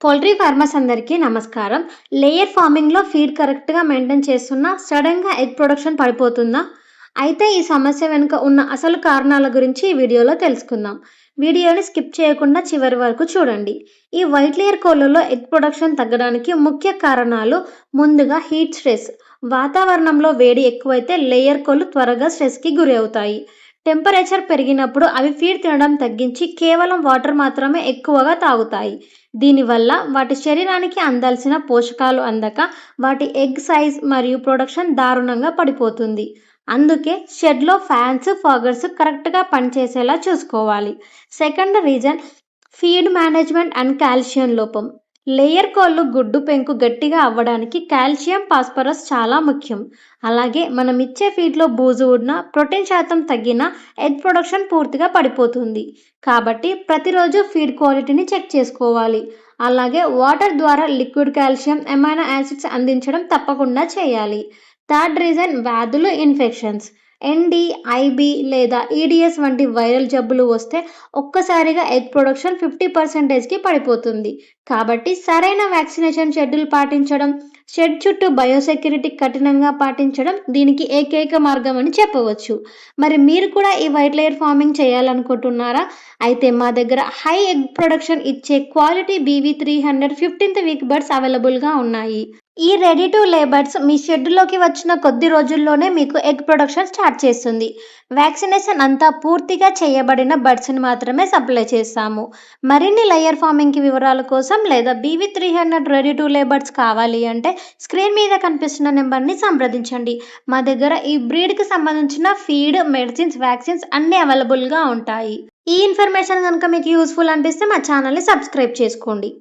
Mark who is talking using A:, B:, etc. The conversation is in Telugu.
A: పౌల్ట్రీ ఫార్మర్స్ అందరికీ నమస్కారం. లేయర్ ఫార్మింగ్‌లో ఫీడ్ కరెక్ట్‌గా మెయింటైన్ చేస్తున్నా సడెన్‌గా ఎగ్ ప్రొడక్షన్ పడిపోతుందా? అయితే ఈ సమస్య వెనుక ఉన్న అసలు కారణాల గురించి ఈ వీడియోలో తెలుసుకుందాం. వీడియోని స్కిప్ చేయకుండా చివరి వరకు చూడండి. ఈ వైట్ లేయర్ కోళ్లలో ఎగ్ ప్రొడక్షన్ తగ్గడానికి ముఖ్య కారణాలు ముందుగా హీట్ స్ట్రెస్. వాతావరణంలో వేడి ఎక్కువైతే లేయర్ కోళ్లు త్వరగా స్ట్రెస్‌కి గురి అవుతాయి. టెంపరేచర్ పెరిగినప్పుడు అవి ఫీడ్ తినడం తగ్గించి కేవలం వాటర్ మాత్రమే ఎక్కువగా తాగుతాయి. దీనివల్ల వాటి శరీరానికి అందాల్సిన పోషకాలు అందక వాటి ఎగ్ సైజ్ మరియు ప్రొడక్షన్ దారుణంగా పడిపోతుంది. అందుకే షెడ్‌లో ఫ్యాన్స్, ఫాగర్స్ కరెక్ట్‌గా పనిచేసేలా చూసుకోవాలి. Second reason feed management and calcium లోపం. లేయర్ కోళ్లు గుడ్డు పెంకు గట్టిగా అవ్వడానికి కాల్షియం, ఫాస్ఫరస్ చాలా ముఖ్యం. అలాగే మనం ఇచ్చే ఫీడ్‌లో బూజు ఉన్నా, ప్రోటీన్ శాతం తగ్గినా ఎగ్ ప్రొడక్షన్ పూర్తిగా పడిపోతుంది. కాబట్టి ప్రతిరోజు ఫీడ్ క్వాలిటీని చెక్ చేసుకోవాలి. అలాగే వాటర్ ద్వారా లిక్విడ్ కాల్షియం, అమైనో యాసిడ్స్ అందించడం తప్పకుండా చేయాలి. థర్డ్ రీజన్ వ్యాధులు, ఇన్ఫెక్షన్స్. ఎన్‌డి, ఐబీ లేదా ఈడీఎస్ వంటి వైరల్ జబ్బులు వస్తే ఒక్కసారిగా ఎగ్ ప్రొడక్షన్ 50%కి పడిపోతుంది. కాబట్టి సరైన వ్యాక్సినేషన్ షెడ్యూల్ పాటించడం, షెడ్ చుట్టూ బయోసెక్యూరిటీ కఠినంగా పాటించడం దీనికి ఏకైక మార్గం అని చెప్పవచ్చు. మరి మీరు కూడా ఈ వైట్ లేయర్ ఫార్మింగ్ చేయాలనుకుంటున్నారా? అయితే మా దగ్గర హై ఎగ్ ప్రొడక్షన్ ఇచ్చే క్వాలిటీ బీవీ300 15th వీక్ బర్డ్స్ అవైలబుల్‌గా ఉన్నాయి. ఈ రెడీ టు లే బర్డ్స్ మీ షెడ్‌లోకి వచ్చిన కొద్ది రోజుల్లోనే మీకు ఎగ్ ప్రొడక్షన్ స్టార్ట్ చేస్తుంది. వ్యాక్సినేషన్ అంతా పూర్తిగా చేయబడిన బర్డ్స్‌ని మాత్రమే సప్లై చేస్తాము. మరిన్ని లేయర్ ఫార్మింగ్‌కి వివరాల కోసం లేదా బీవీ300 రెడీ టు లే బర్డ్స్ కావాలి అంటే స్క్రీన్ మీద కనిపిస్తున్న నెంబర్‌ని సంప్రదించండి. మా దగ్గర ఈ బ్రీడ్‌కి సంబంధించిన ఫీడ్, మెడిసిన్స్, వ్యాక్సిన్స్ అన్నీ అవైలబుల్‌గా ఉంటాయి. ఈ ఇన్ఫర్మేషన్ గనుక మీకు యూజ్‌ఫుల్ అనిపిస్తే మా ఛానల్‌ని సబ్స్క్రైబ్ చేసుకోండి.